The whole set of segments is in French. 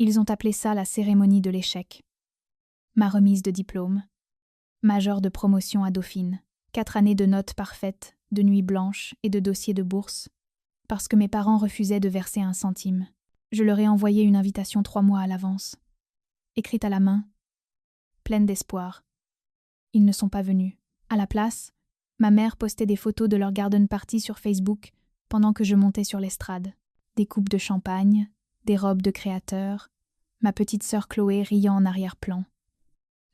Ils ont appelé ça la cérémonie de l'échec. Ma remise de diplôme. Major de promotion à Dauphine. 4 années de notes parfaites, de nuits blanches et de dossiers de bourse. Parce que mes parents refusaient de verser un centime. Je leur ai envoyé une invitation 3 mois à l'avance. Écrite à la main. Pleine d'espoir. Ils ne sont pas venus. À la place, ma mère postait des photos de leur garden party sur Facebook pendant que je montais sur l'estrade. Des coupes de champagne, des robes de créateurs, ma petite sœur Chloé riant en arrière-plan.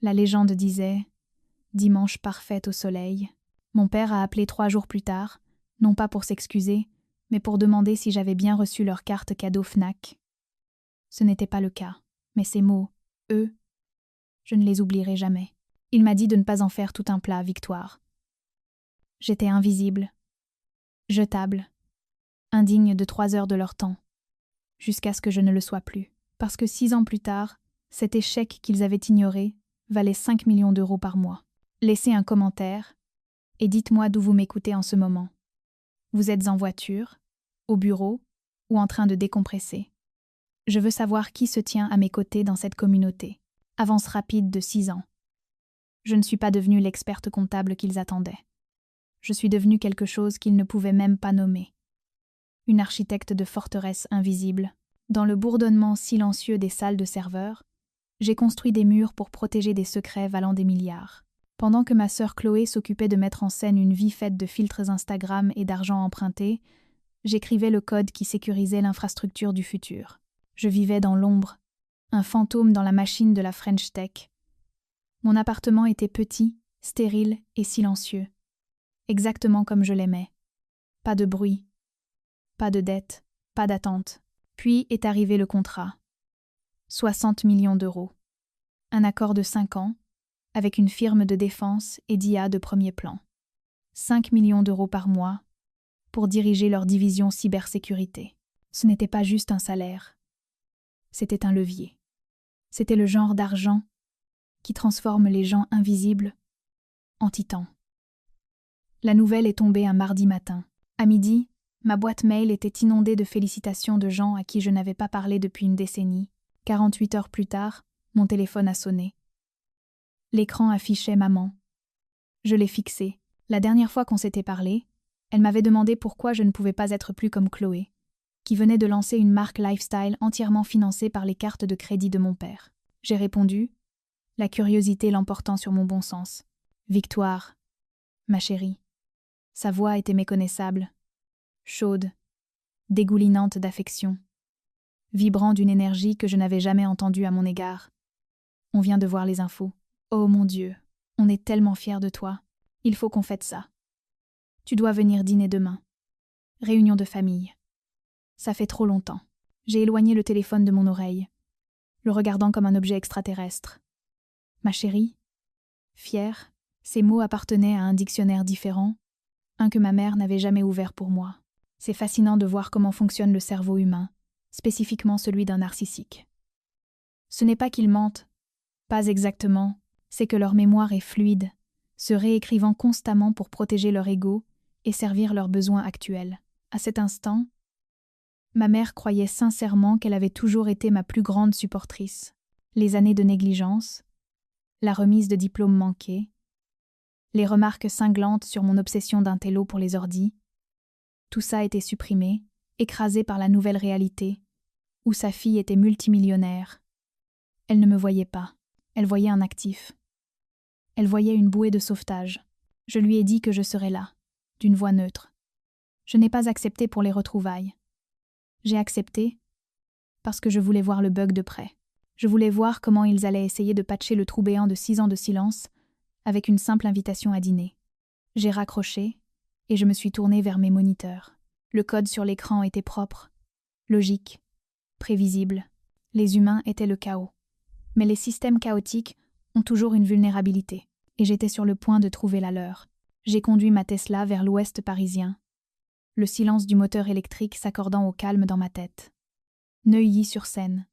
La légende disait « Dimanche parfait au soleil ». Mon père a appelé 3 jours plus tard, non pas pour s'excuser, mais pour demander si j'avais bien reçu leur carte cadeau Fnac. Ce n'était pas le cas, mais ces mots, eux, je ne les oublierai jamais. Il m'a dit de ne pas en faire tout un plat, Victoire. J'étais invisible, jetable, indigne de 3 heures de leur temps, jusqu'à ce que je ne le sois plus, parce que 6 ans plus tard, cet échec qu'ils avaient ignoré valait 5 millions d'euros par mois. Laissez un commentaire et dites-moi d'où vous m'écoutez en ce moment. Vous êtes en voiture, au bureau ou en train de décompresser. Je veux savoir qui se tient à mes côtés dans cette communauté. Avance rapide de 6 ans. Je ne suis pas devenue l'experte comptable qu'ils attendaient. Je suis devenue quelque chose qu'ils ne pouvaient même pas nommer. Une architecte de forteresse invisible. Dans le bourdonnement silencieux des salles de serveurs, j'ai construit des murs pour protéger des secrets valant des milliards. Pendant que ma sœur Chloé s'occupait de mettre en scène une vie faite de filtres Instagram et d'argent emprunté, j'écrivais le code qui sécurisait l'infrastructure du futur. Je vivais dans l'ombre, un fantôme dans la machine de la French Tech. Mon appartement était petit, stérile et silencieux, exactement comme je l'aimais. Pas de bruit, pas de dette, pas d'attente. Puis est arrivé le contrat. 60 millions d'euros. Un accord de 5 ans, avec une firme de défense et d'IA de premier plan. 5 millions d'euros par mois pour diriger leur division cybersécurité. Ce n'était pas juste un salaire. C'était un levier. C'était le genre d'argent qui transforme les gens invisibles en titans. La nouvelle est tombée un mardi matin. À midi, ma boîte mail était inondée de félicitations de gens à qui je n'avais pas parlé depuis une décennie. 48 heures plus tard, mon téléphone a sonné. L'écran affichait maman. Je l'ai fixé. La dernière fois qu'on s'était parlé, elle m'avait demandé pourquoi je ne pouvais pas être plus comme Chloé, qui venait de lancer une marque lifestyle entièrement financée par les cartes de crédit de mon père. J'ai répondu, la curiosité l'emportant sur mon bon sens. Victoire, ma chérie. Sa voix était méconnaissable, chaude, dégoulinante d'affection, vibrant d'une énergie que je n'avais jamais entendue à mon égard. On vient de voir les infos. Oh mon Dieu, on est tellement fiers de toi. Il faut qu'on fête ça. Tu dois venir dîner demain. Réunion de famille. Ça fait trop longtemps. J'ai éloigné le téléphone de mon oreille, le regardant comme un objet extraterrestre. Ma chérie, fière, ces mots appartenaient à un dictionnaire différent, un que ma mère n'avait jamais ouvert pour moi. C'est fascinant de voir comment fonctionne le cerveau humain, spécifiquement celui d'un narcissique. Ce n'est pas qu'ils mentent, pas exactement, c'est que leur mémoire est fluide, se réécrivant constamment pour protéger leur ego et servir leurs besoins actuels. À cet instant, ma mère croyait sincèrement qu'elle avait toujours été ma plus grande supportrice. Les années de négligence, la remise de diplôme manqué, les remarques cinglantes sur mon obsession d'un télo pour les ordis, tout ça était supprimé, écrasé par la nouvelle réalité, où sa fille était multimillionnaire. Elle ne me voyait pas, elle voyait un actif. Elle voyait une bouée de sauvetage. Je lui ai dit que je serais là, d'une voix neutre. Je n'ai pas accepté pour les retrouvailles. J'ai accepté parce que je voulais voir le bug de près. Je voulais voir comment ils allaient essayer de patcher le trou béant de 6 ans de silence avec une simple invitation à dîner. J'ai raccroché et je me suis tournée vers mes moniteurs. Le code sur l'écran était propre, logique, prévisible. Les humains étaient le chaos. Mais les systèmes chaotiques ont toujours une vulnérabilité, et j'étais sur le point de trouver la leur. J'ai conduit ma Tesla vers l'ouest parisien, le silence du moteur électrique s'accordant au calme dans ma tête. Neuilly-sur-Seine.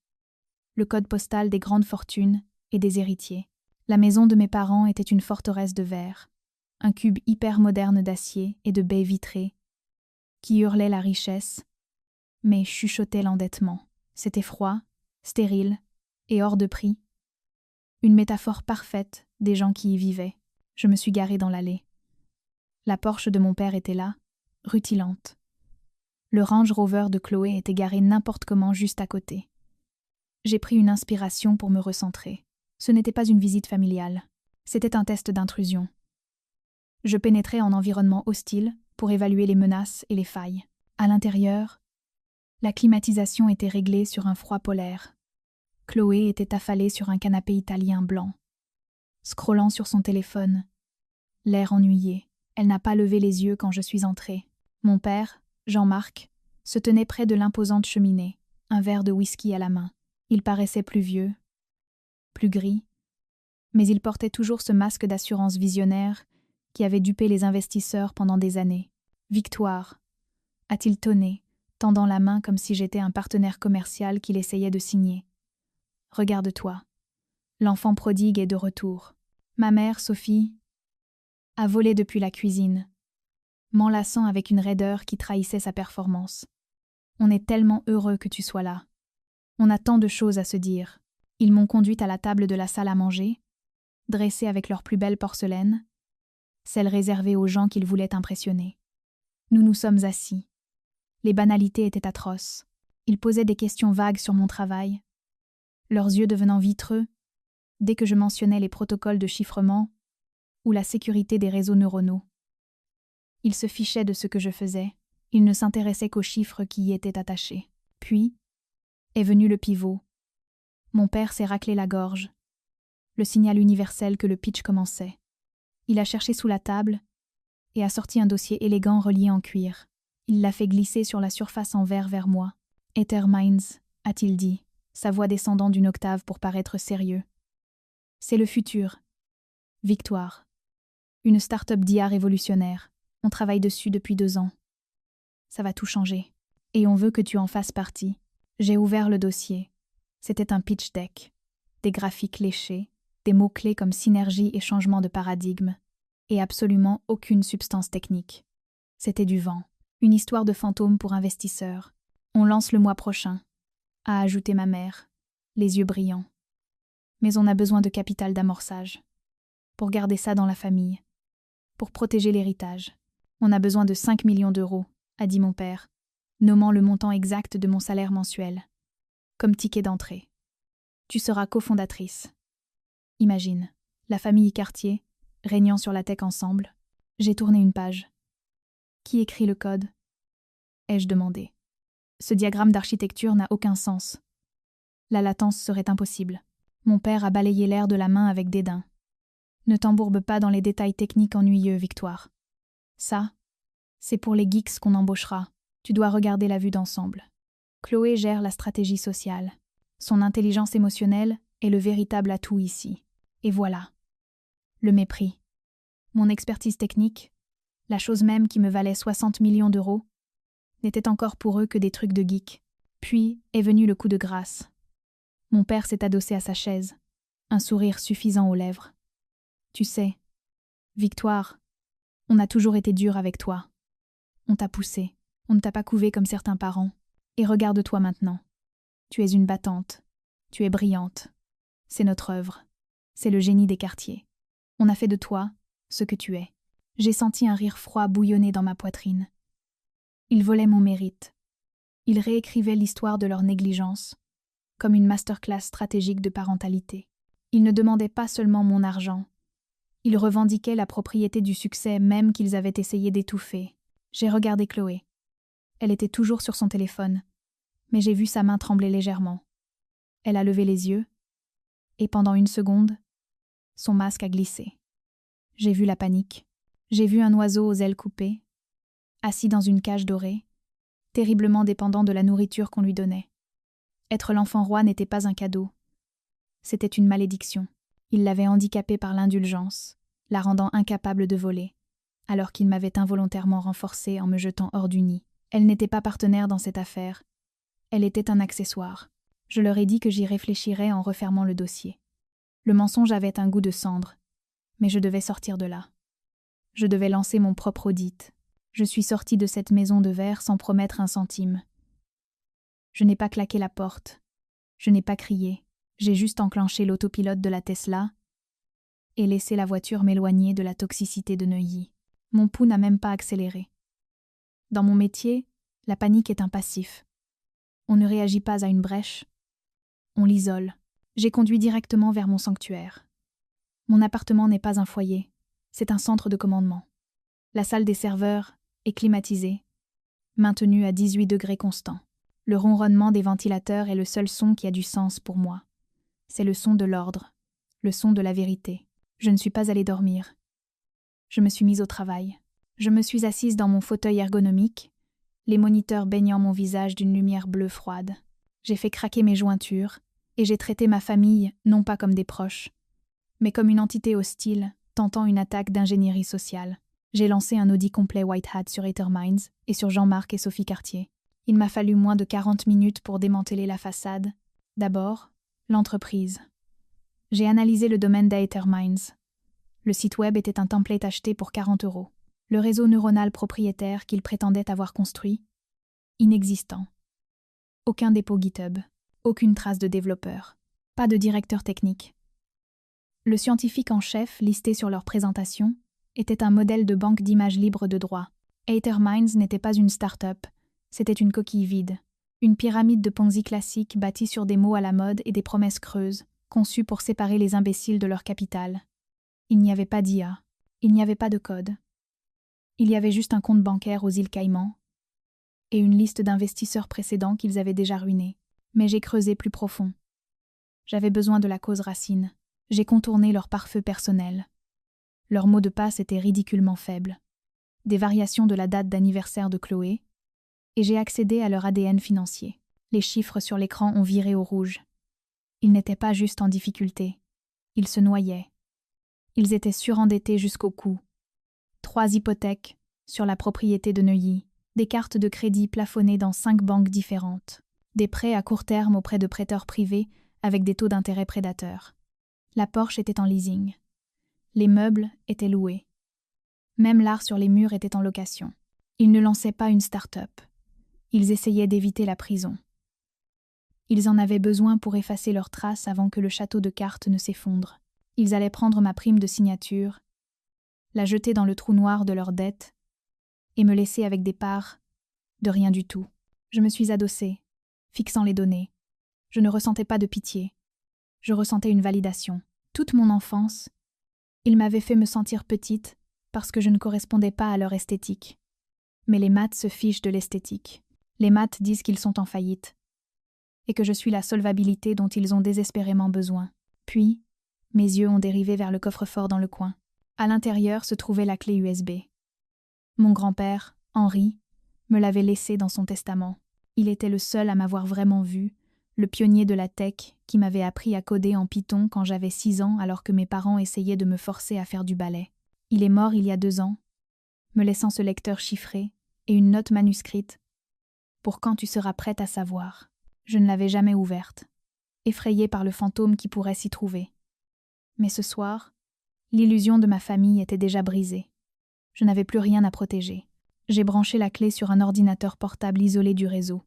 Le code postal des grandes fortunes et des héritiers. La maison de mes parents était une forteresse de verre, un cube hyper moderne d'acier et de baies vitrées, qui hurlait la richesse, mais chuchotait l'endettement. C'était froid, stérile et hors de prix. Une métaphore parfaite des gens qui y vivaient. Je me suis garée dans l'allée. La Porsche de mon père était là, rutilante. Le Range Rover de Chloé était garé n'importe comment juste à côté. J'ai pris une inspiration pour me recentrer. Ce n'était pas une visite familiale. C'était un test d'intrusion. Je pénétrais en environnement hostile pour évaluer les menaces et les failles. À l'intérieur, la climatisation était réglée sur un froid polaire. Chloé était affalée sur un canapé italien blanc, scrollant sur son téléphone. L'air ennuyé. Elle n'a pas levé les yeux quand je suis entrée. Mon père, Jean-Marc, se tenait près de l'imposante cheminée, un verre de whisky à la main. Il paraissait plus vieux, plus gris, mais il portait toujours ce masque d'assurance visionnaire qui avait dupé les investisseurs pendant des années. « Victoire !» a-t-il tonné, tendant la main comme si j'étais un partenaire commercial qu'il essayait de signer. « Regarde-toi. L'enfant prodigue est de retour. » Ma mère, Sophie, a volé depuis la cuisine, m'enlaçant avec une raideur qui trahissait sa performance. « On est tellement heureux que tu sois là. On a tant de choses à se dire. » Ils m'ont conduite à la table de la salle à manger, dressée avec leurs plus belles porcelaines, celles réservées aux gens qu'ils voulaient impressionner. Nous nous sommes assis. Les banalités étaient atroces. Ils posaient des questions vagues sur mon travail, leurs yeux devenant vitreux dès que je mentionnais les protocoles de chiffrement ou la sécurité des réseaux neuronaux. Ils se fichaient de ce que je faisais, ils ne s'intéressaient qu'aux chiffres qui y étaient attachés. Puis est venu le pivot. Mon père s'est raclé la gorge, le signal universel que le pitch commençait. Il a cherché sous la table et a sorti un dossier élégant relié en cuir. Il l'a fait glisser sur la surface en verre vers moi. « Etherminds », a-t-il dit, sa voix descendant d'une octave pour paraître sérieux. « C'est le futur. Victoire. Une start-up d'IA révolutionnaire. On travaille dessus depuis 2 ans. Ça va tout changer. Et on veut que tu en fasses partie. » J'ai ouvert le dossier. C'était un pitch deck. Des graphiques léchés, des mots-clés comme synergie et changement de paradigme, et absolument aucune substance technique. C'était du vent. Une histoire de fantôme pour investisseurs. On lance le mois prochain, a ajouté ma mère, les yeux brillants. Mais on a besoin de capital d'amorçage. Pour garder ça dans la famille. Pour protéger l'héritage. On a besoin de 5 millions d'euros, a dit mon père, nommant le montant exact de mon salaire mensuel. Comme ticket d'entrée. Tu seras cofondatrice. Imagine, la famille Cartier, régnant sur la tech ensemble. J'ai tourné une page. Qui écrit le code ? Ai-je demandé. Ce diagramme d'architecture n'a aucun sens. La latence serait impossible. Mon père a balayé l'air de la main avec dédain. Ne t'embourbe pas dans les détails techniques ennuyeux, Victoire. Ça, c'est pour les geeks qu'on embauchera. Tu dois regarder la vue d'ensemble. Chloé gère la stratégie sociale. Son intelligence émotionnelle est le véritable atout ici. Et voilà. Le mépris. Mon expertise technique, la chose même qui me valait 60 millions d'euros, n'était encore pour eux que des trucs de geek. Puis est venu le coup de grâce. Mon père s'est adossé à sa chaise, un sourire suffisant aux lèvres. Tu sais, Victoire, on a toujours été dur avec toi. On t'a poussé, on ne t'a pas couvé comme certains parents. Et regarde-toi maintenant. Tu es une battante, tu es brillante. C'est notre œuvre, c'est le génie des quartiers. On a fait de toi ce que tu es. J'ai senti un rire froid bouillonner dans ma poitrine. Ils volaient mon mérite. Ils réécrivaient l'histoire de leur négligence, comme une masterclass stratégique de parentalité. Ils ne demandaient pas seulement mon argent. Ils revendiquaient la propriété du succès même qu'ils avaient essayé d'étouffer. J'ai regardé Chloé. Elle était toujours sur son téléphone, mais j'ai vu sa main trembler légèrement. Elle a levé les yeux, et pendant 1 seconde, son masque a glissé. J'ai vu la panique. J'ai vu un oiseau aux ailes coupées, assis dans une cage dorée, terriblement dépendant de la nourriture qu'on lui donnait. Être l'enfant roi n'était pas un cadeau. C'était une malédiction. Il l'avait handicapée par l'indulgence, la rendant incapable de voler, alors qu'il m'avait involontairement renforcée en me jetant hors du nid. Elle n'était pas partenaire dans cette affaire. Elle était un accessoire. Je leur ai dit que j'y réfléchirais en refermant le dossier. Le mensonge avait un goût de cendre, mais je devais sortir de là. Je devais lancer mon propre audit. Je suis sortie de cette maison de verre sans promettre un centime. Je n'ai pas claqué la porte. Je n'ai pas crié, j'ai juste enclenché l'autopilote de la Tesla et laissé la voiture m'éloigner de la toxicité de Neuilly. Mon pouls n'a même pas accéléré. Dans mon métier, la panique est un passif. On ne réagit pas à une brèche, on l'isole. J'ai conduit directement vers mon sanctuaire. Mon appartement n'est pas un foyer, c'est un centre de commandement. La salle des serveurs est climatisée, maintenue à 18 degrés constants. Le ronronnement des ventilateurs est le seul son qui a du sens pour moi. C'est le son de l'ordre, le son de la vérité. Je ne suis pas allée dormir. Je me suis mise au travail. Je me suis assise dans mon fauteuil ergonomique, les moniteurs baignant mon visage d'une lumière bleue froide. J'ai fait craquer mes jointures, et j'ai traité ma famille non pas comme des proches, mais comme une entité hostile, tentant une attaque d'ingénierie sociale. J'ai lancé un audit complet White Hat sur Etherminds et sur Jean-Marc et Sophie Cartier. Il m'a fallu moins de 40 minutes pour démanteler la façade. D'abord, l'entreprise. J'ai analysé le domaine d'Etherminds. Le site web était un template acheté pour 40 €. Le réseau neuronal propriétaire qu'il prétendait avoir construit, inexistant. Aucun dépôt GitHub, aucune trace de développeur, pas de directeur technique. Le scientifique en chef, listé sur leur présentation, était un modèle de banque d'images libre de droit. Etherminds n'était pas une start-up, c'était une coquille vide. Une pyramide de Ponzi classique bâtie sur des mots à la mode et des promesses creuses, conçues pour séparer les imbéciles de leur capital. Il n'y avait pas d'IA, il n'y avait pas de code. Il y avait juste un compte bancaire aux îles Caïmans et une liste d'investisseurs précédents qu'ils avaient déjà ruinés. Mais j'ai creusé plus profond. J'avais besoin de la cause racine. J'ai contourné leur pare-feu personnel. Leur mot de passe était ridiculement faible. Des variations de la date d'anniversaire de Chloé, et j'ai accédé à leur ADN financier. Les chiffres sur l'écran ont viré au rouge. Ils n'étaient pas juste en difficulté. Ils se noyaient. Ils étaient surendettés jusqu'au cou. 3 hypothèques sur la propriété de Neuilly, des cartes de crédit plafonnées dans 5 banques différentes, des prêts à court terme auprès de prêteurs privés avec des taux d'intérêt prédateurs. La Porsche était en leasing. Les meubles étaient loués. Même l'art sur les murs était en location. Ils ne lançaient pas une start-up. Ils essayaient d'éviter la prison. Ils en avaient besoin pour effacer leurs traces avant que le château de cartes ne s'effondre. Ils allaient prendre ma prime de signature, la jeter dans le trou noir de leurs dettes et me laisser avec des parts de rien du tout. Je me suis adossée, fixant les données. Je ne ressentais pas de pitié. Je ressentais une validation. Toute mon enfance, ils m'avaient fait me sentir petite parce que je ne correspondais pas à leur esthétique. Mais les maths se fichent de l'esthétique. Les maths disent qu'ils sont en faillite et que je suis la solvabilité dont ils ont désespérément besoin. Puis, mes yeux ont dérivé vers le coffre-fort dans le coin. À l'intérieur se trouvait la clé USB. Mon grand-père, Henri, me l'avait laissée dans son testament. Il était le seul à m'avoir vraiment vu, le pionnier de la tech qui m'avait appris à coder en Python quand j'avais 6 ans alors que mes parents essayaient de me forcer à faire du ballet. Il est mort il y a 2 ans, me laissant ce lecteur chiffré et une note manuscrite pour quand tu seras prête à savoir. Je ne l'avais jamais ouverte, effrayée par le fantôme qui pourrait s'y trouver. Mais ce soir, l'illusion de ma famille était déjà brisée. Je n'avais plus rien à protéger. J'ai branché la clé sur un ordinateur portable isolé du réseau.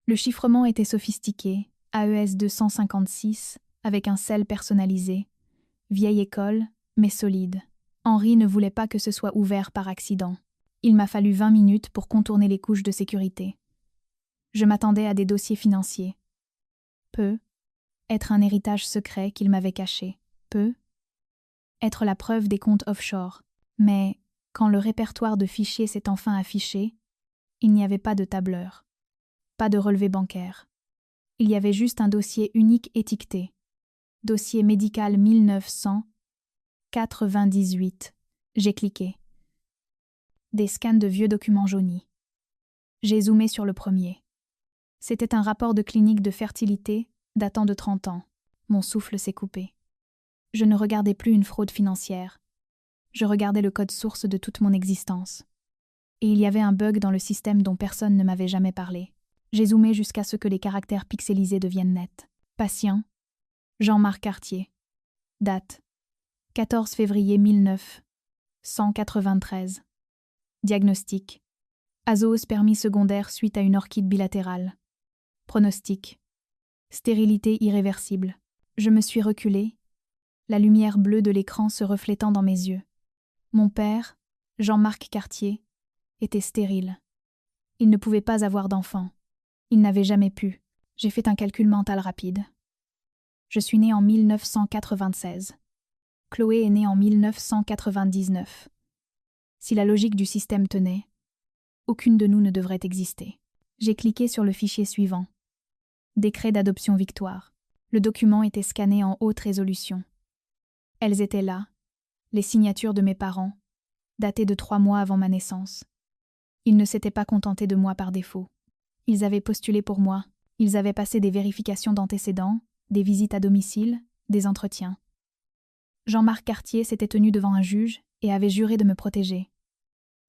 Le chiffrement était sophistiqué, AES 256, avec un sel personnalisé. Vieille école, mais solide. Henri ne voulait pas que ce soit ouvert par accident. Il m'a fallu 20 minutes pour contourner les couches de sécurité. Je m'attendais à des dossiers financiers. Peu. Être un héritage secret qu'il m'avait caché. Peu. Être la preuve des comptes offshore. Mais, quand le répertoire de fichiers s'est enfin affiché, il n'y avait pas de tableur. Pas de relevé bancaire. Il y avait juste un dossier unique étiqueté. Dossier médical 1998. J'ai cliqué. Des scans de vieux documents jaunis. J'ai zoomé sur le premier. C'était un rapport de clinique de fertilité datant de 30 ans. Mon souffle s'est coupé. Je ne regardais plus une fraude financière. Je regardais le code source de toute mon existence. Et il y avait un bug dans le système dont personne ne m'avait jamais parlé. J'ai zoomé jusqu'à ce que les caractères pixelisés deviennent nets. Patient, Jean-Marc Cartier. Date, 14 février 1993. Diagnostic, azoospermie secondaire suite à une orchide bilatérale. Pronostic, Stérilité irréversible. Je me suis reculée, la lumière bleue de l'écran se reflétant dans mes yeux. Mon père, Jean-Marc Cartier, était stérile. Il ne pouvait pas avoir d'enfant. Il n'avait jamais pu. J'ai fait un calcul mental rapide. Je suis née en 1996. Chloé est née en 1999. Si la logique du système tenait, aucune de nous ne devrait exister. J'ai cliqué sur le fichier suivant. Décret d'adoption Victoire. Le document était scanné en haute résolution. Elles étaient là, les signatures de mes parents, datées de 3 mois avant ma naissance. Ils ne s'étaient pas contentés de moi par défaut. Ils avaient postulé pour moi, ils avaient passé des vérifications d'antécédents, des visites à domicile, des entretiens. Jean-Marc Cartier s'était tenu devant un juge et avait juré de me protéger.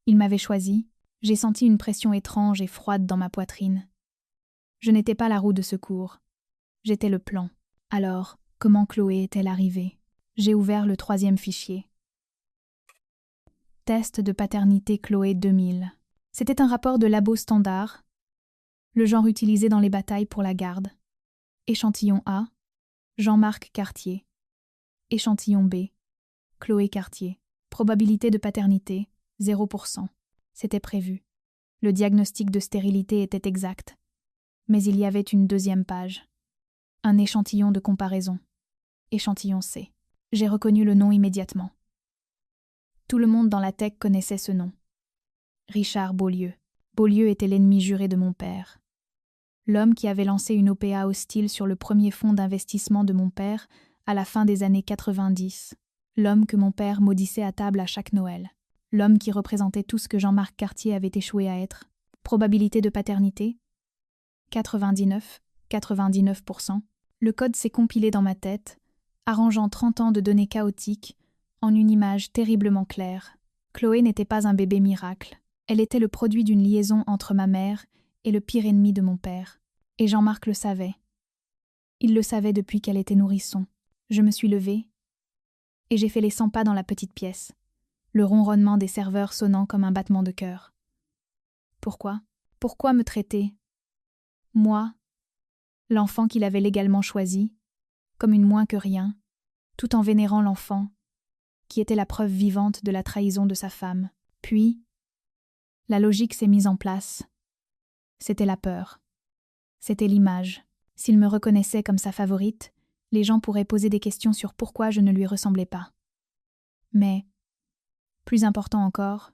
Il m'avait choisi, j'ai senti une pression étrange et froide dans ma poitrine. Je n'étais pas la roue de secours. J'étais le plan. Alors, comment Chloé est-elle arrivée? J'ai ouvert le 3e fichier. Test de paternité Chloé 2000. C'était un rapport de labo standard, le genre utilisé dans les batailles pour la garde. Échantillon A, Jean-Marc Cartier. Échantillon B, Chloé Cartier. Probabilité de paternité, 0%. C'était prévu. Le diagnostic de stérilité était exact. Mais il y avait une 2e page. Un échantillon de comparaison. Échantillon C. J'ai reconnu le nom immédiatement. Tout le monde dans la tech connaissait ce nom. Richard Beaulieu. Beaulieu était l'ennemi juré de mon père. L'homme qui avait lancé une OPA hostile sur le premier fonds d'investissement de mon père à la fin des années 90. L'homme que mon père maudissait à table à chaque Noël. L'homme qui représentait tout ce que Jean-Marc Cartier avait échoué à être. Probabilité de paternité 99%. Le code s'est compilé dans ma tête, arrangeant 30 ans de données chaotiques en une image terriblement claire. Chloé n'était pas un bébé miracle. Elle était le produit d'une liaison entre ma mère et le pire ennemi de mon père. Et Jean-Marc le savait. Il le savait depuis qu'elle était nourrisson. Je me suis levée et j'ai fait les 100 pas dans la petite pièce, le ronronnement des serveurs sonnant comme un battement de cœur. Pourquoi? Pourquoi me traiter, moi, l'enfant qu'il avait légalement choisi, comme une moins que rien, tout en vénérant l'enfant, qui était la preuve vivante de la trahison de sa femme. Puis, la logique s'est mise en place. C'était la peur. C'était l'image. S'il me reconnaissait comme sa favorite, les gens pourraient poser des questions sur pourquoi je ne lui ressemblais pas. Mais, plus important encore,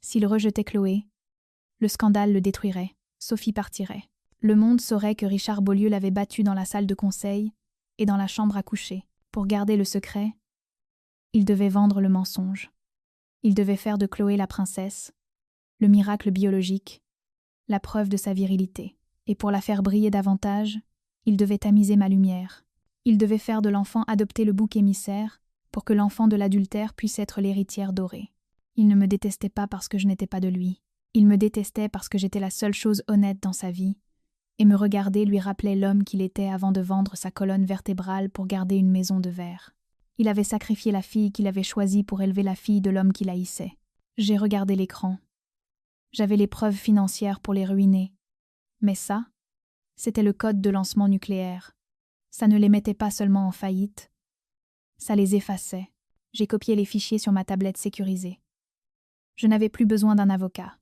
s'il rejetait Chloé, le scandale le détruirait, Sophie partirait. Le monde saurait que Richard Beaulieu l'avait battue dans la salle de conseil et dans la chambre à coucher. Pour garder le secret, il devait vendre le mensonge. Il devait faire de Chloé la princesse, le miracle biologique, la preuve de sa virilité. Et pour la faire briller davantage, il devait tamiser ma lumière. Il devait faire de l'enfant adopter le bouc émissaire pour que l'enfant de l'adultère puisse être l'héritière dorée. Il ne me détestait pas parce que je n'étais pas de lui. Il me détestait parce que j'étais la seule chose honnête dans sa vie, et me regarder lui rappelait l'homme qu'il était avant de vendre sa colonne vertébrale pour garder une maison de verre. Il avait sacrifié la fille qu'il avait choisie pour élever la fille de l'homme qu'il haïssait. J'ai regardé l'écran. J'avais les preuves financières pour les ruiner. Mais ça, c'était le code de lancement nucléaire. Ça ne les mettait pas seulement en faillite, ça les effaçait. J'ai copié les fichiers sur ma tablette sécurisée. Je n'avais plus besoin d'un avocat.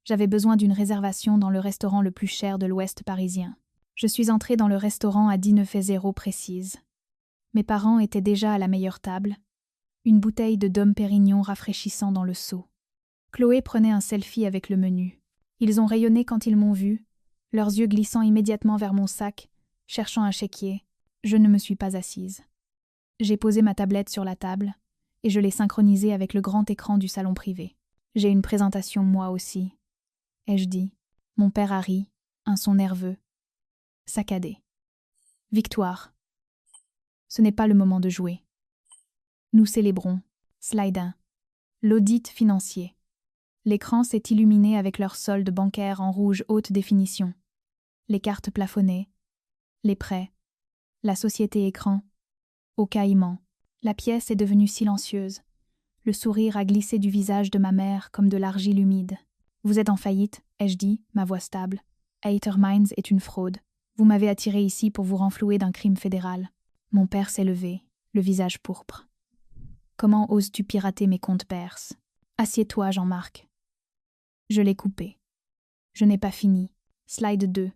J'avais besoin d'une réservation dans le restaurant le plus cher de l'Ouest parisien. Je suis entrée dans le restaurant à 19h00 précise. Mes parents étaient déjà à la meilleure table, une bouteille de Dom Pérignon rafraîchissant dans le seau. Chloé prenait un selfie avec le menu. Ils ont rayonné quand ils m'ont vue, leurs yeux glissant immédiatement vers mon sac, cherchant un chéquier. Je ne me suis pas assise. J'ai posé ma tablette sur la table et je l'ai synchronisée avec le grand écran du salon privé. J'ai une présentation moi aussi, ai-je dit. Mon père a ri, un son nerveux, saccadé. Victoire. Ce n'est pas le moment de jouer. Nous célébrons. Slide 1. L'audit financier. L'écran s'est illuminé avec leur solde bancaire en rouge haute définition. Les cartes plafonnées, les prêts, la société écran, au caïman. La pièce est devenue silencieuse. Le sourire a glissé du visage de ma mère comme de l'argile humide. Vous êtes en faillite, ai-je dit, ma voix stable. Aether Mines est une fraude. Vous m'avez attiré ici pour vous renflouer d'un crime fédéral. Mon père s'est levé, le visage pourpre. Comment oses-tu pirater mes comptes perses? Assieds-toi, Jean-Marc. Je l'ai coupé. Je n'ai pas fini. Slide 2.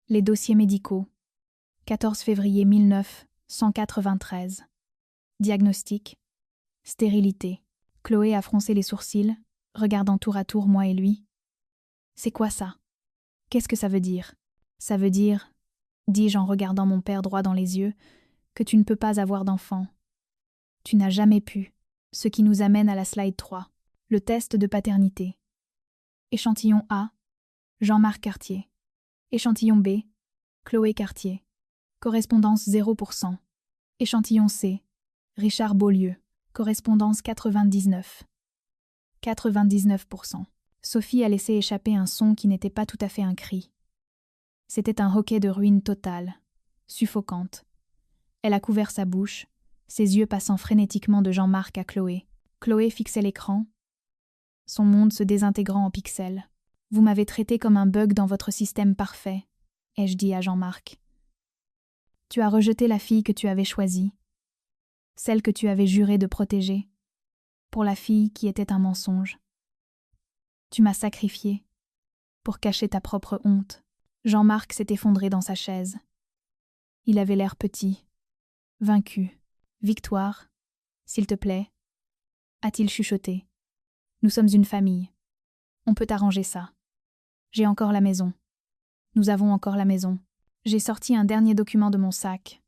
Les dossiers médicaux. 14 février 1993. Diagnostic. Stérilité. Chloé a froncé les sourcils, regardant tour à tour moi et lui. C'est quoi ça? Qu'est-ce que ça veut dire? Ça veut dire, dis-je en regardant mon père droit dans les yeux, que tu ne peux pas avoir d'enfant. Tu n'as jamais pu. Ce qui nous amène à la slide 3. Le test de paternité. Échantillon A. Jean-Marc Cartier. Échantillon B. Chloé Cartier. Correspondance 0%. Échantillon C. Richard Beaulieu. Correspondance 99. 99%. Sophie a laissé échapper un son qui n'était pas tout à fait un cri. C'était un hoquet de ruine totale, suffocante. Elle a couvert sa bouche, ses yeux passant frénétiquement de Jean-Marc à Chloé. Chloé fixait l'écran, son monde se désintégrant en pixels. « Vous m'avez traité comme un bug dans votre système parfait », ai-je dit à Jean-Marc. « Tu as rejeté la fille que tu avais choisie, celle que tu avais juré de protéger, pour la fille qui était un mensonge. Tu m'as sacrifié, pour cacher ta propre honte. » Jean-Marc s'est effondré dans sa chaise. Il avait l'air petit, vaincu. « Victoire, s'il te plaît, » a-t-il chuchoté. « Nous sommes une famille. On peut arranger ça. J'ai encore la maison. Nous avons encore la maison. » J'ai sorti un dernier document de mon sac.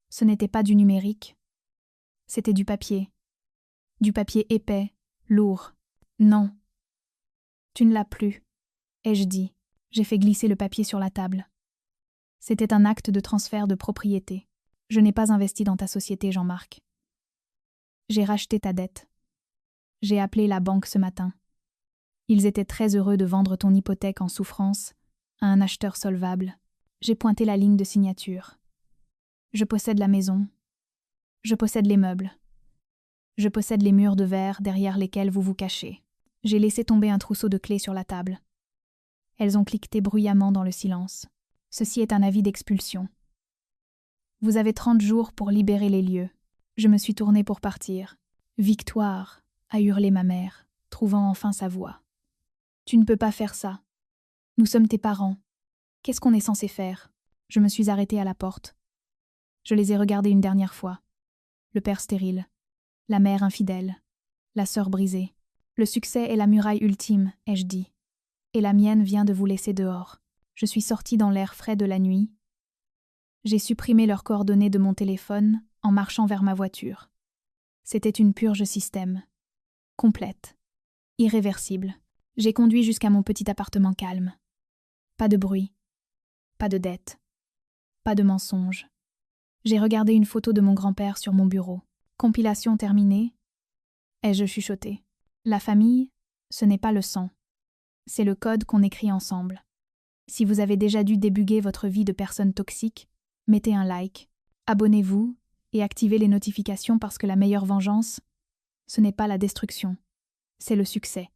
Ce n'était pas du numérique. C'était du papier. Du papier épais, lourd. « Non. Tu ne l'as plus, » ai-je dit. J'ai fait glisser le papier sur la table. C'était un acte de transfert de propriété. Je n'ai pas investi dans ta société, Jean-Marc. J'ai racheté ta dette. J'ai appelé la banque ce matin. Ils étaient très heureux de vendre ton hypothèque en souffrance à un acheteur solvable. J'ai pointé la ligne de signature. Je possède la maison. Je possède les meubles. Je possède les murs de verre derrière lesquels vous vous cachez. J'ai laissé tomber un trousseau de clés sur la table. Elles ont cliqueté bruyamment dans le silence. Ceci est un avis d'expulsion. Vous avez 30 jours pour libérer les lieux. Je me suis tournée pour partir. « Victoire !» a hurlé ma mère, trouvant enfin sa voix. « Tu ne peux pas faire ça. Nous sommes tes parents. Qu'est-ce qu'on est censé faire ?» Je me suis arrêtée à la porte. Je les ai regardés une dernière fois. Le père stérile, la mère infidèle, la sœur brisée. « Le succès est la muraille ultime, » ai-je dit. « Et la mienne vient de vous laisser dehors. » Je suis sortie dans l'air frais de la nuit. J'ai supprimé leurs coordonnées de mon téléphone en marchant vers ma voiture. C'était une purge système. Complète. Irréversible. J'ai conduit jusqu'à mon petit appartement calme. Pas de bruit. Pas de dette. Pas de mensonges. J'ai regardé une photo de mon grand-père sur mon bureau. Compilation terminée. Ai-je chuchoté. La famille, ce n'est pas le sang. C'est le code qu'on écrit ensemble. Si vous avez déjà dû débuguer votre vie de personne toxique, mettez un like, abonnez-vous et activez les notifications parce que la meilleure vengeance, ce n'est pas la destruction, c'est le succès.